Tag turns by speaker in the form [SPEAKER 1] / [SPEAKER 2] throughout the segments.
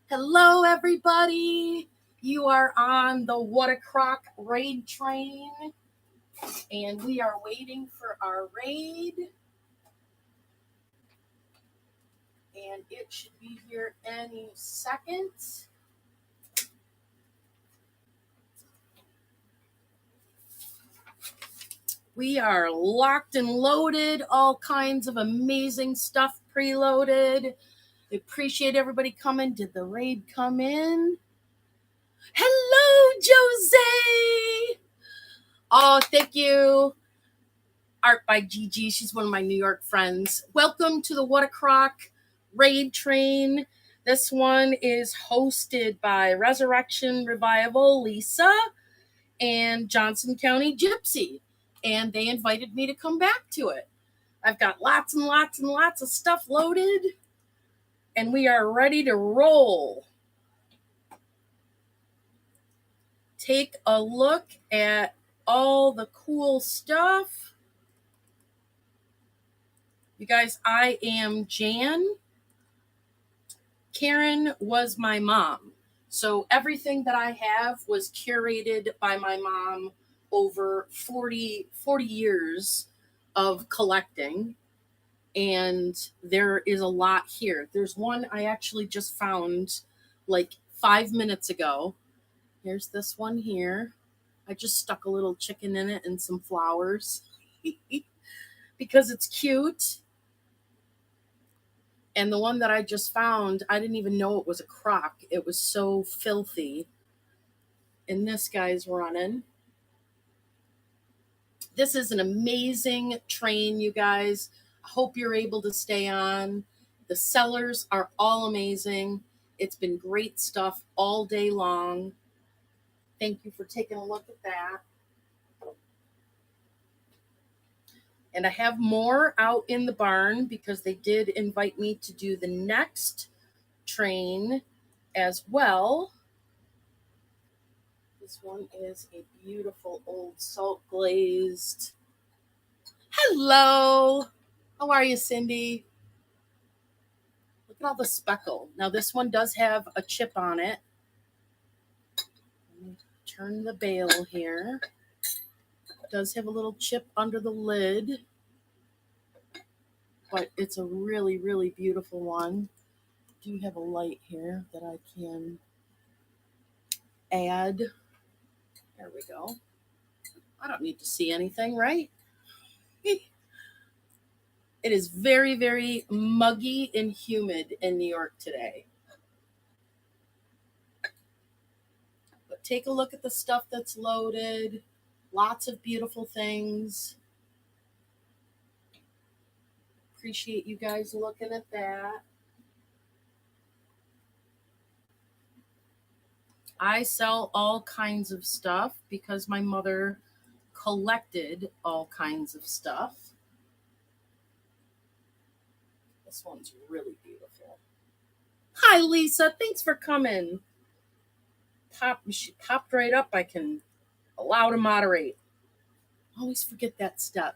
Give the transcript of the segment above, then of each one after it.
[SPEAKER 1] Hello, everybody. You are on the Crock raid train, and we are waiting for our raid. And it should be here any second. We are locked and loaded, all kinds of amazing stuff preloaded. I appreciate everybody coming. Did the raid come in? Hello, Jose. Oh, thank you. Art by Gigi. She's one of my New York friends. Welcome to the Crock raid train. This one is hosted by Resurrection Revival Lisa and Johnson County Gypsy. And they invited me to come back to it. I've got lots and lots and lots of stuff loaded. And we are ready to roll. Take a look at all the cool stuff. You guys, I am Jan. Karen was my mom. So everything that I have was curated by my mom over 40 years of collecting. And there is a lot here. There's one I actually just found like 5 minutes ago. Here's this one here. I just stuck a little chicken in it and some flowers because it's cute. And the one that I just found, I didn't even know it was a crock. It was so filthy. And this guy's running. This is an amazing train, you guys. I hope you're able to stay on. The sellers are all amazing. It's been great stuff all day long. Thank you for taking a look at that. And I have more out in the barn because they did invite me to do the next train as well. This one is a beautiful old salt glazed. Hello. How are you, Cindy? Look at all the speckle. Now this one does have a chip on it. Let me turn the bale here. It does have a little chip under the lid. But it's a really, really beautiful one. I do have a light here that I can add. There we go. I don't need to see anything, right? It is very, very muggy and humid in New York today. But take a look at the stuff that's loaded. Lots of beautiful things. Appreciate you guys looking at that. I sell all kinds of stuff because my mother collected all kinds of stuff. This one's really beautiful. Hi, Lisa. Thanks for coming. She popped right up. I can allow to moderate. Always forget that step.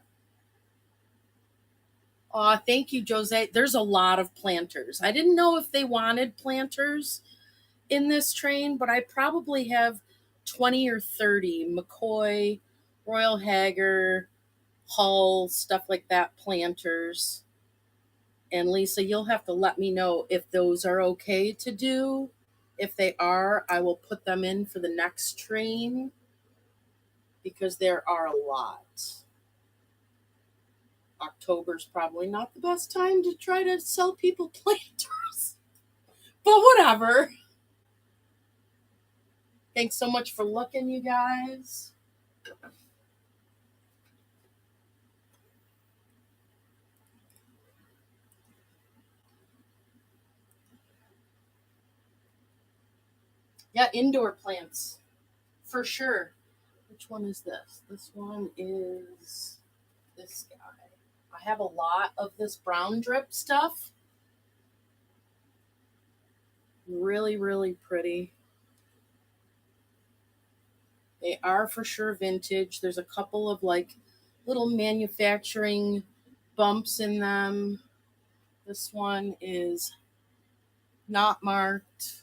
[SPEAKER 1] Thank you, Jose. There's a lot of planters. I didn't know if they wanted planters in this train, but I probably have 20 or 30 McCoy, Royal Hager, Hull, stuff like that, planters. And Lisa, you'll have to let me know if those are okay to do. If they are, I will put them in for the next train because there are a lot. October's probably not the best time to try to sell people planters, but whatever. Thanks so much for looking, you guys. Yeah, indoor plants, for sure. Which one is this? This one is this guy. I have a lot of this brown drip stuff. Really, really pretty. They are for sure vintage. There's a couple of like little manufacturing bumps in them. This one is not marked.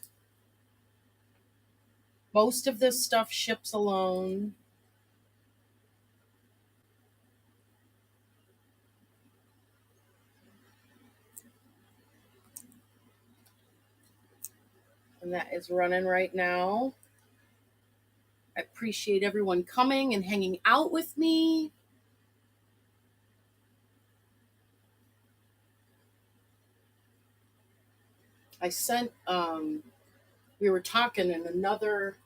[SPEAKER 1] Most of this stuff ships alone. And that is running right now. I appreciate everyone coming and hanging out with me. I sent, we were talking in another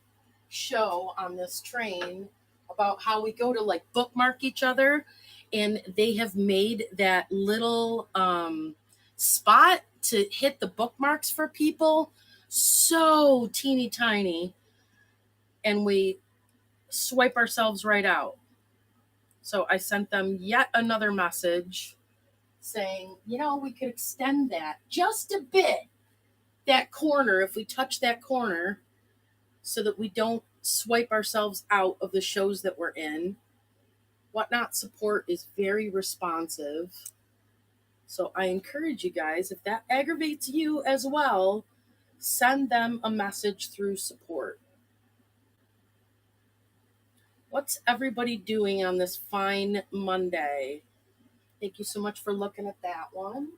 [SPEAKER 1] show on this train about how we go to like bookmark each other, and they have made that little spot to hit the bookmarks for people so teeny tiny, and we swipe ourselves right out. So I sent them yet another message saying, we could extend that just a bit, that corner, if we touch that corner, so that we don't swipe ourselves out of the shows that we're in. Whatnot support is very responsive. So I encourage you guys, if that aggravates you as well, send them a message through support. What's everybody doing on this fine Monday? Thank you so much for looking at that one.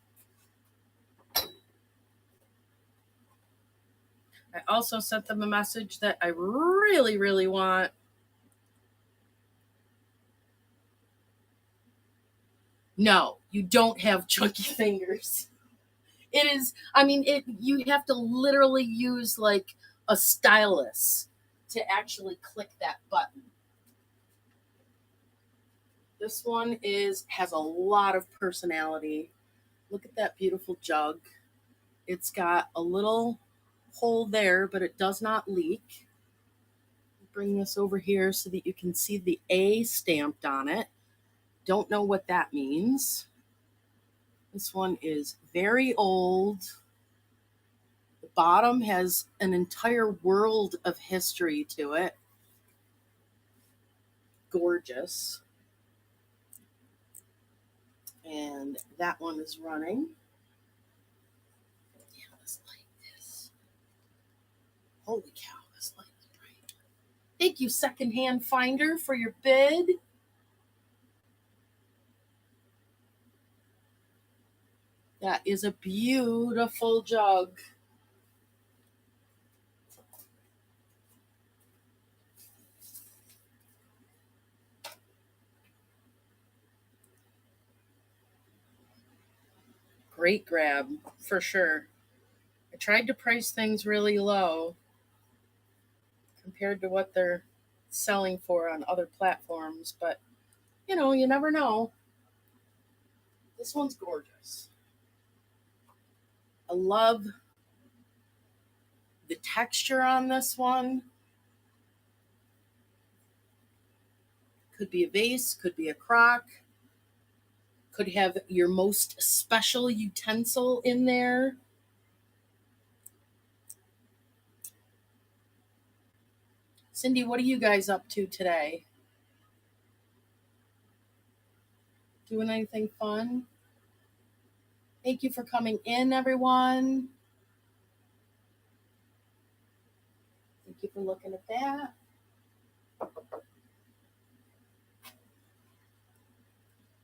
[SPEAKER 1] I also sent them a message that I really, really want. No, you don't have chunky fingers. It is, you have to literally use like a stylus to actually click that button. This one has a lot of personality. Look at that beautiful jug. It's got a little hole there, but it does not leak. Bring this over here so that you can see the A stamped on it. Don't know what that means. This one is very old. The bottom has an entire world of history to it. Gorgeous. And that one is running. Yeah, this light is. Holy cow, this light is bright. Thank you, Secondhand Finder, for your bid. That is a beautiful jug. Great grab, for sure. I tried to price things really low compared to what they're selling for on other platforms, but you never know. This one's gorgeous. I love the texture on this one. Could be a vase, could be a crock, could have your most special utensil in there. Cindy, what are you guys up to today? Doing anything fun? Thank you for coming in, everyone. Thank you for looking at that.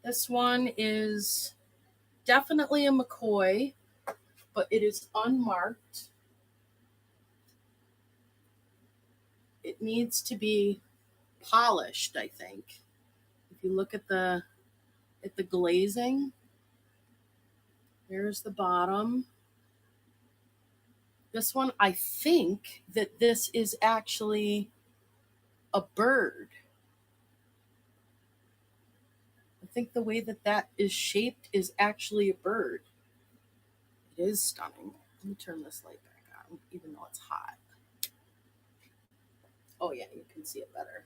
[SPEAKER 1] This one is definitely a McCoy, but it is unmarked. It needs to be polished, I think. If you look at the glazing, there's the bottom. This one, I think that this is actually a bird. I think the way that is shaped is actually a bird. It is stunning. Let me turn this light back on, even though it's hot. Oh yeah, you can see it better.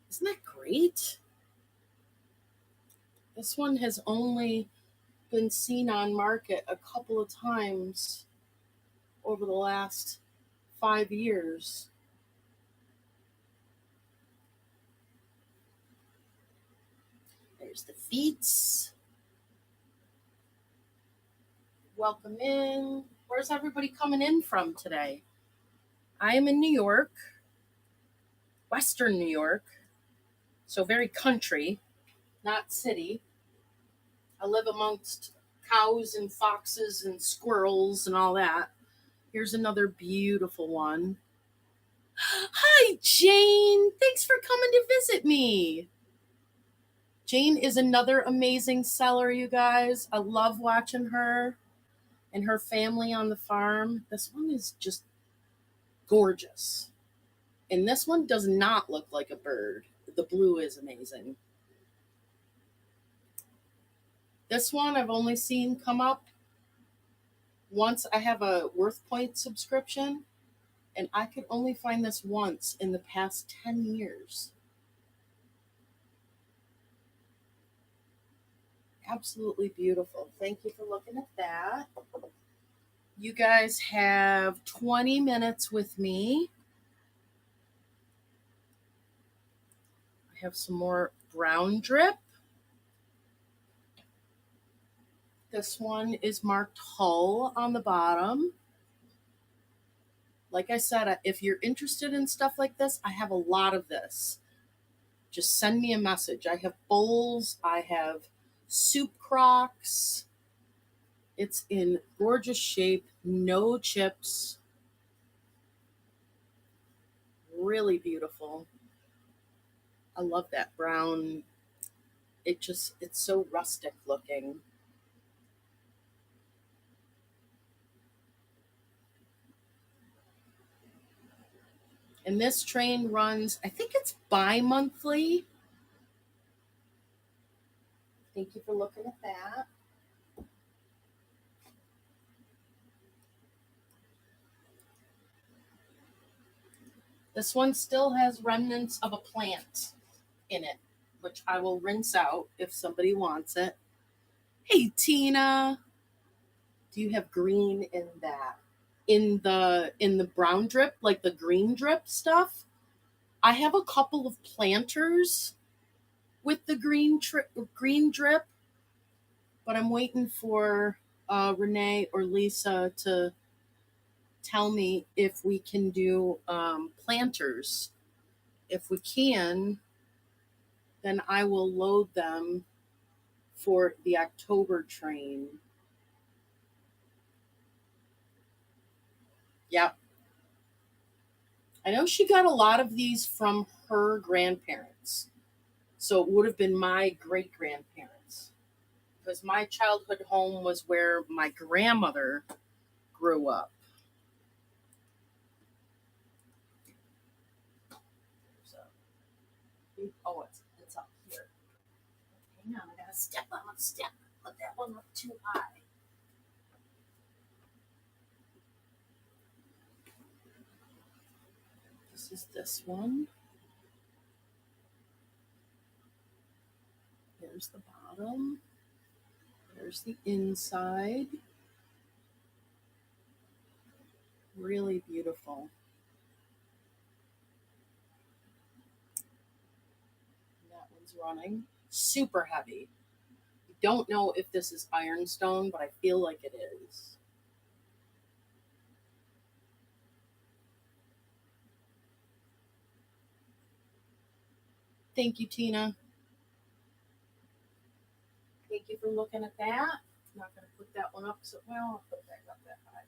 [SPEAKER 1] Isn't that great? This one has only been seen on market a couple of times over the last 5 years. There's the feet. Welcome in. Where's everybody coming in from today? I am in New York, Western New York, so very country, not city. I live amongst cows and foxes and squirrels and all that. Here's another beautiful one. Hi, Jane. Thanks for coming to visit me. Jane is another amazing seller, you guys. I love watching her and her family on the farm. This one is just gorgeous. And this one does not look like a bird. The blue is amazing. This one I've only seen come up once. I have a Worth Point subscription, and I could only find this once in the past 10 years. Absolutely beautiful. Thank you for looking at that. You guys have 20 minutes with me. I have some more brown drip. This one is marked Hull on the bottom. Like I said, if you're interested in stuff like this, I have a lot of this. Just send me a message. I have bowls. I have soup crocks. It's in gorgeous shape. No chips. Really beautiful. I love that brown. It's so rustic looking. And this train runs, I think it's bi-monthly. Thank you for looking at that. This one still has remnants of a plant in it, which I will rinse out if somebody wants it. Hey, Tina. Do you have green in that? In the brown drip, like the green drip stuff? I have a couple of planters with the green drip, but I'm waiting for Renee or Lisa to tell me if we can do planters. If we can, then I will load them for the October train. Yep. I know she got a lot of these from her grandparents. So it would have been my great grandparents. Because my childhood home was where my grandmother grew up. So, it's up here. Hang on, I gotta step on a step. Put that one up too high. This is this one. There's the bottom. There's the inside. Really beautiful. And that one's running. Super heavy. Don't know if this is ironstone, but I feel like it is. Thank you, Tina. Thank you for looking at that. I'm not going to put that one up, so I'll put that up that high.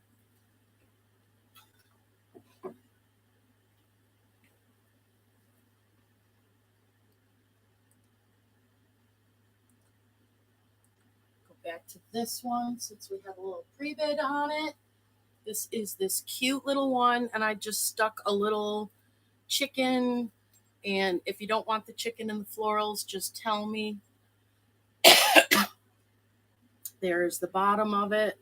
[SPEAKER 1] Go back to this one since we have a little pre-bid on it. This is this cute little one, and I just stuck a little chicken. And if you don't want the chicken in the florals, just tell me. There's the bottom of it.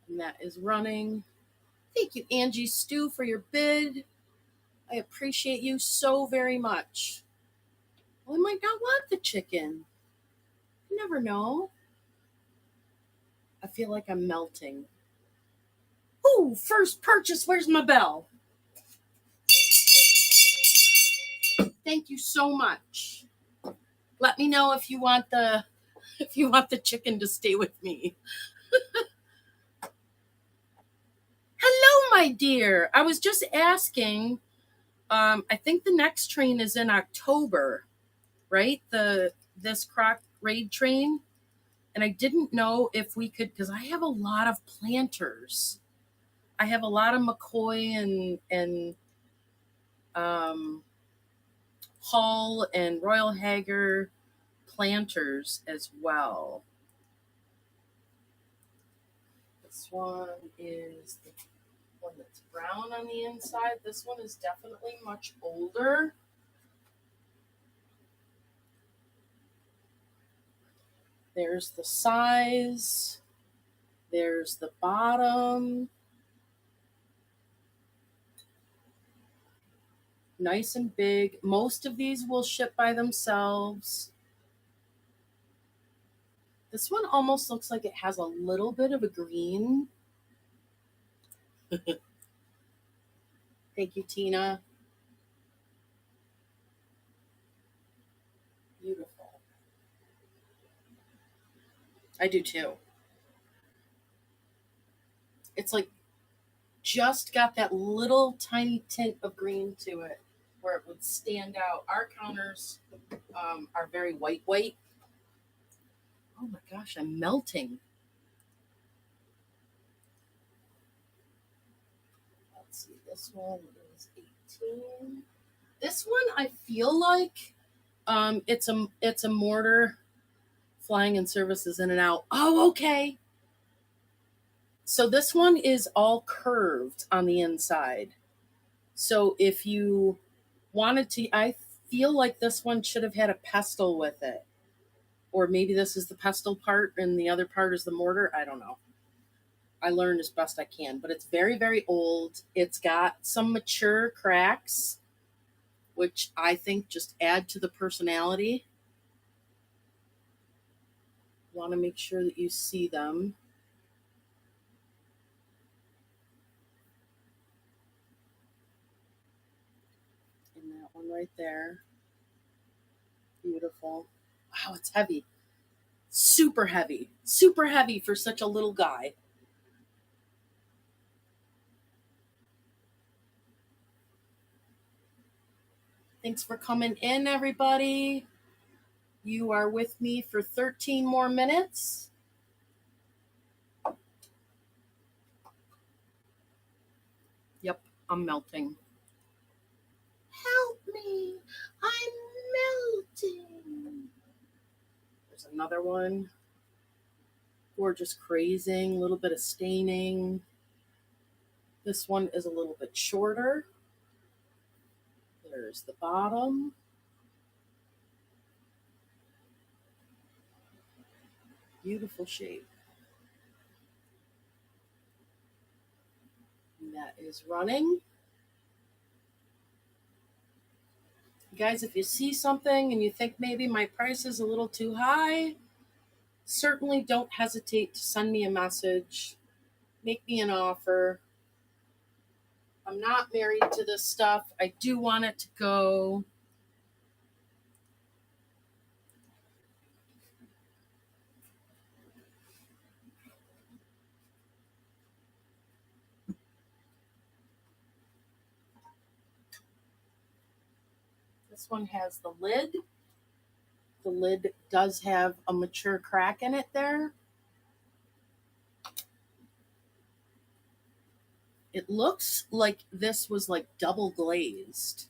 [SPEAKER 1] And that is running. Thank you, Angie Stew, for your bid. I appreciate you so very much. Well, I might not want the chicken. You never know. I feel like I'm melting. Ooh, first purchase. Where's my bell? Thank you so much. Let me know if you want the chicken to stay with me. my dear. I was just asking. I think the next train is in October, right? This Crock raid train. And I didn't know if we could, because I have a lot of planters. I have a lot of McCoy and Hull and Royal Hager planters as well. This one is the one that's brown on the inside. This one is definitely much older. There's the size. There's the bottom. Nice and big. Most of these will ship by themselves. This one almost looks like it has a little bit of a green. Thank you, Tina. Beautiful. I do too. It's like just got that little tiny tint of green to it where it would stand out. Our counters are very white. Oh my gosh, I'm melting. Let's see, this one is 18. This one I feel like it's a mortar flying in services in and out. Oh, okay. So this one is all curved on the inside. So if you wanted to, I feel like this one should have had a pestle with it. Or maybe this is the pestle part and the other part is the mortar. I don't know. I learned as best I can, but it's very, very old. It's got some mature cracks, which I think just add to the personality. Want to make sure that you see them. And that one right there. Beautiful. Wow, it's heavy. Super heavy. Super heavy for such a little guy. Thanks for coming in, everybody. You are with me for 13 more minutes. Yep, I'm melting. Help me. I'm melting. There's another one. Gorgeous crazing, a little bit of staining. This one is a little bit shorter. There's the bottom. Beautiful shape. And that is running. Guys, if you see something and you think maybe my price is a little too high, certainly don't hesitate to send me a message. Make me an offer. I'm not married to this stuff. I do want it to go. This one has the lid. The lid does have a mature crack in it there. It looks like this was like double glazed.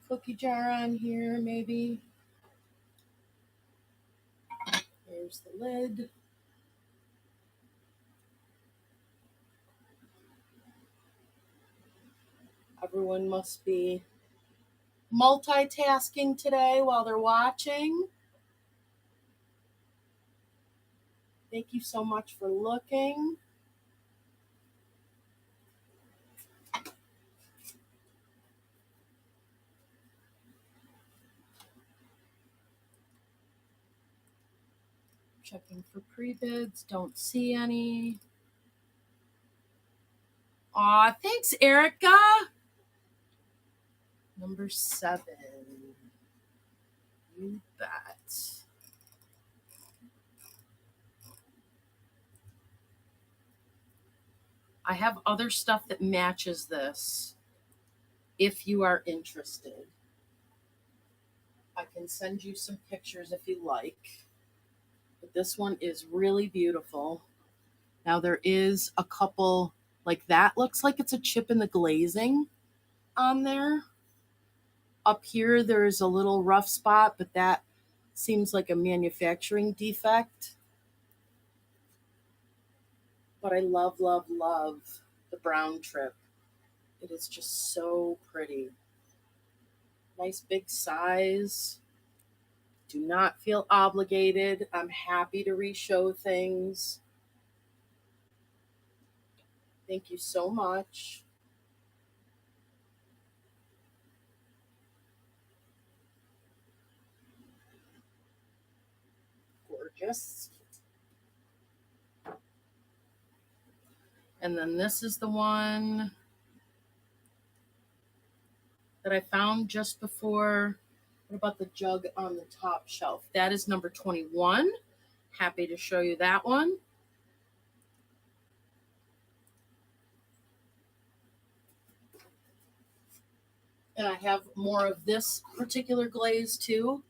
[SPEAKER 1] Cookie jar on here, maybe. There's the lid. Everyone must be multitasking today while they're watching. Thank you so much for looking. Checking for pre-bids. Don't see any. Aw, thanks, Erica. Number 7. You bet. I have other stuff that matches this if you are interested. I can send you some pictures if you like. But this one is really beautiful. Now there is a couple, like that looks like it's a chip in the glazing on there. Up here, there's a little rough spot, but that seems like a manufacturing defect. But I love, love, love the brown trip. It is just so pretty. Nice big size. Do not feel obligated. I'm happy to re-show things. Thank you so much. Gorgeous. And then this is the one that I found just before. What about the jug on the top shelf? That is number 21. Happy to show you that one. And I have more of this particular glaze too.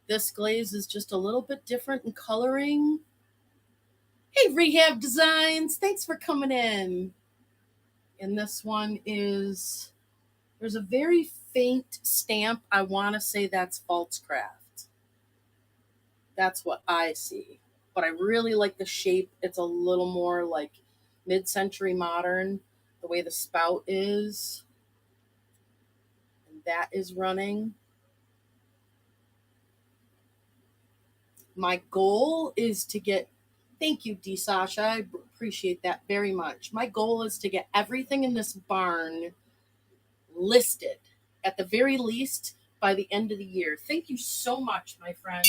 [SPEAKER 1] This glaze is just a little bit different in coloring. Hey, Rehab Designs, thanks for coming in. And this one is, there's a very faint stamp. I want to say that's false craft. That's what I see. But I really like the shape. It's a little more like mid-century modern, the way the spout is. And that is running. My goal is to get, thank you, D. Sasha. I appreciate that very much. My goal is to get everything in this barn listed at the very least by the end of the year. Thank you so much, my friend.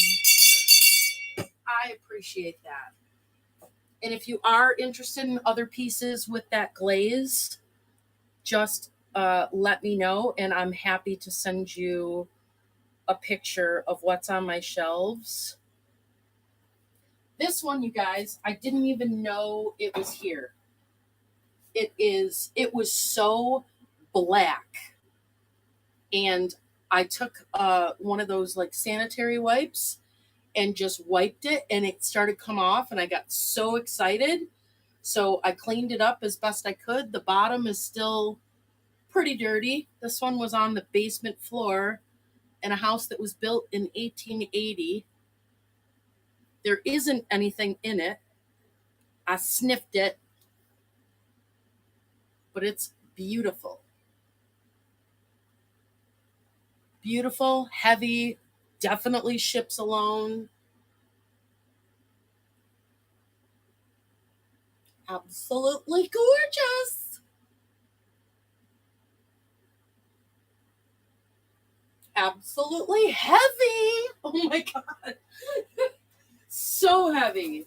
[SPEAKER 1] I appreciate that. And if you are interested in other pieces with that glaze, just let me know, and I'm happy to send you a picture of what's on my shelves. This one, you guys, I didn't even know it was here. It was so black. And I took one of those like sanitary wipes and just wiped it, and it started to come off, and I got so excited. So I cleaned it up as best I could. The bottom is still pretty dirty. This one was on the basement floor in a house that was built in 1880. There isn't anything in it. I sniffed it, but it's beautiful. Beautiful, heavy, definitely ships alone. Absolutely gorgeous. Absolutely heavy. Oh my God. So heavy.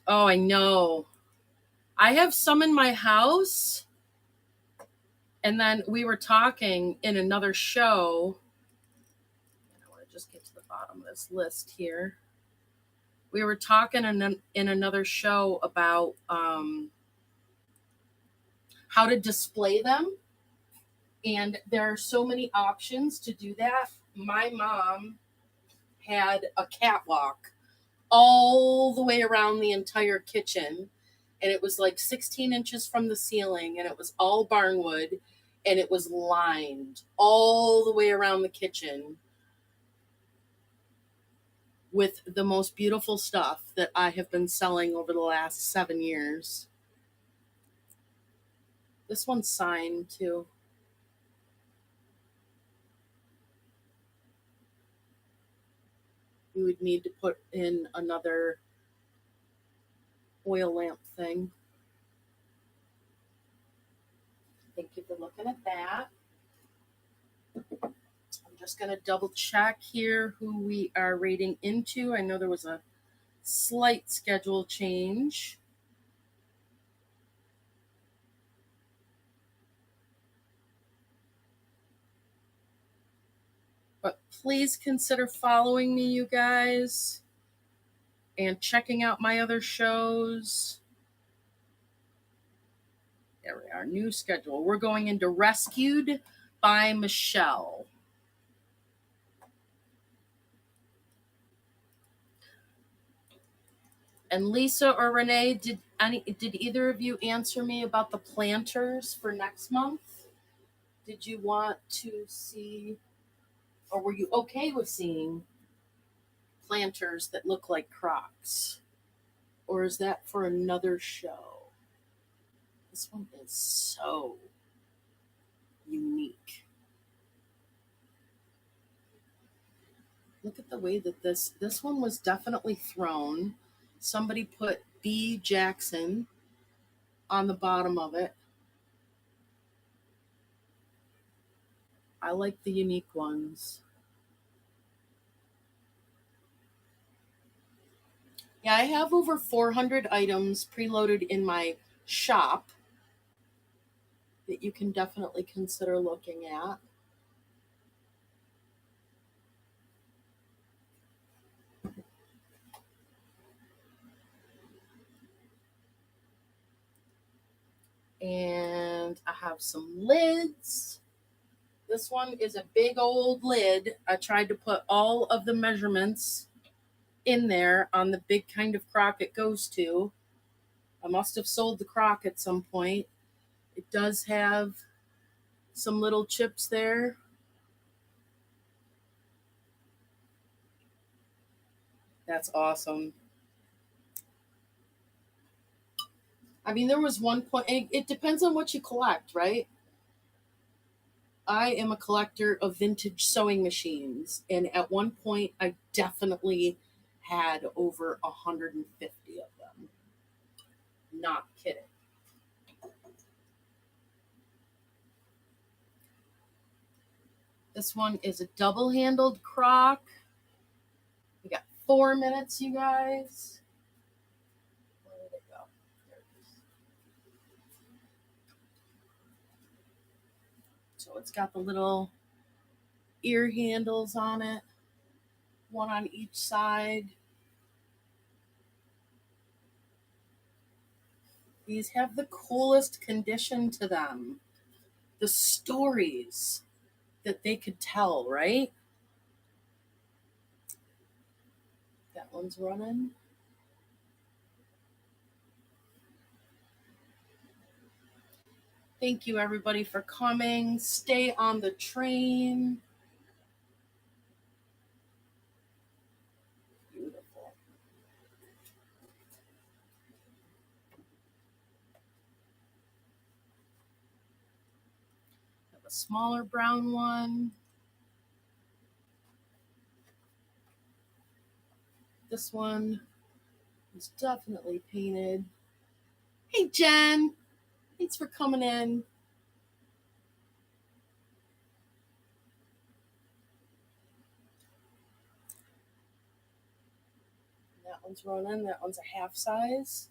[SPEAKER 1] Oh, I know. I have some in my house. And then we were talking in another show. I want to just get to the bottom of this list here. We were talking in another show about how to display them. And there are so many options to do that. My mom had a catwalk all the way around the entire kitchen. And it was like 16 inches from the ceiling, and it was all barnwood, and it was lined all the way around the kitchen with the most beautiful stuff that I have been selling over the last 7 years. This one's signed too. You would need to put in another oil lamp thing. Thank you for looking at that. I'm just going to double check here who we are rating into. I know there was a slight schedule change. But please consider following me, you guys. and checking out my other shows. There we are, new schedule. We're going into Rescued by Michelle. And Lisa or Renee, did either of you answer me about the planters for next month? Did you want to see, or were you okay with seeing planters that look like Crocs? Or is that for another show? This one is so unique. Look at the way that this one was definitely thrown. Somebody put B. Jackson on the bottom of it. I like the unique ones. Yeah, I have over 400 items preloaded in my shop that you can definitely consider looking at. And I have some lids. This one is a big old lid. I tried to put all of the measurements in there on the big kind of crock it goes to. I must have sold the crock at some point. It does have some little chips there. That's awesome. I mean, there was one point, it depends on what you collect, right? I am a collector of vintage sewing machines, and at one point, I definitely had over 150 of them. Not kidding. This one is a double-handled crock. We got 4 minutes, you guys. Where did it go? There it is. So it's got the little ear handles on it, one on each side. These have the coolest condition to them. The stories that they could tell, right? That one's running. Thank you, everybody, for coming. Stay on the train. Beautiful. Have a smaller brown one. This one is definitely painted. Hey, Jen. Thanks for coming in. That one's running. That one's a half size.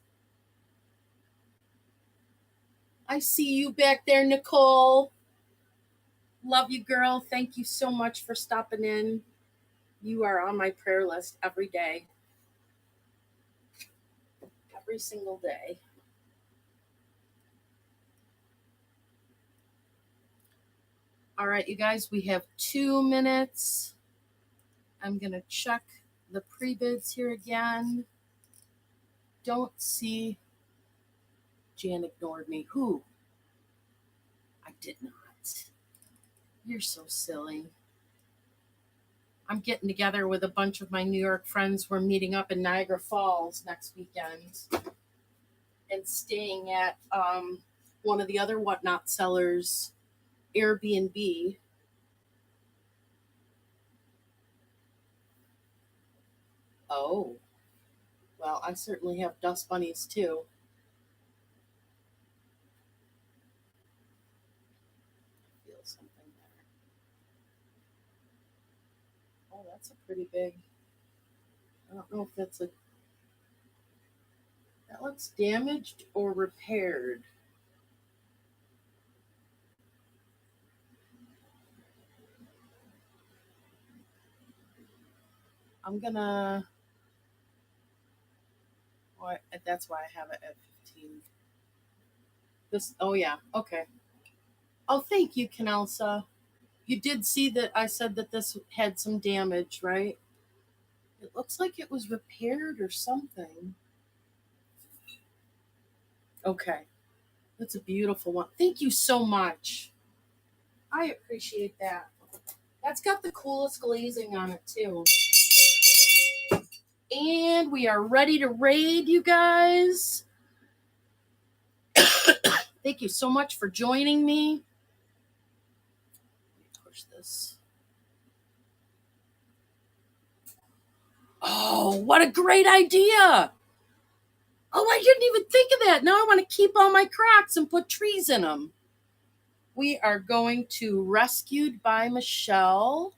[SPEAKER 1] I see you back there, Nicole. Love you, girl. Thank you so much for stopping in. You are on my prayer list every day. Every single day. All right, you guys, we have 2 minutes. I'm going to check the pre-bids here again. Don't see. Jan ignored me. Who? I did not. You're so silly. I'm getting together with a bunch of my New York friends. We're meeting up in Niagara Falls next weekend and staying at one of the other Whatnot sellers' Airbnb. Oh, well, I certainly have dust bunnies too. I feel something there. Oh, that's a pretty big. I don't know if that's a. That looks damaged or repaired. I'm gonna That's why I have it at 15. This, oh yeah, okay. Oh, thank you, Canelsa. You did see that I said that this had some damage, right? It looks like it was repaired or something. Okay. That's a beautiful one. Thank you so much. I appreciate that. That's got the coolest glazing on it, too. And we are ready to raid, you guys. Thank you so much for joining me. Let me push this. Oh, what a great idea! Oh, I didn't even think of that. Now I want to keep all my Crocs and put trees in them. We are going to Rescued by Michelle.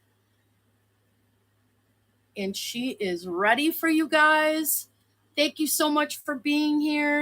[SPEAKER 1] And she is ready for you guys. Thank you so much for being here.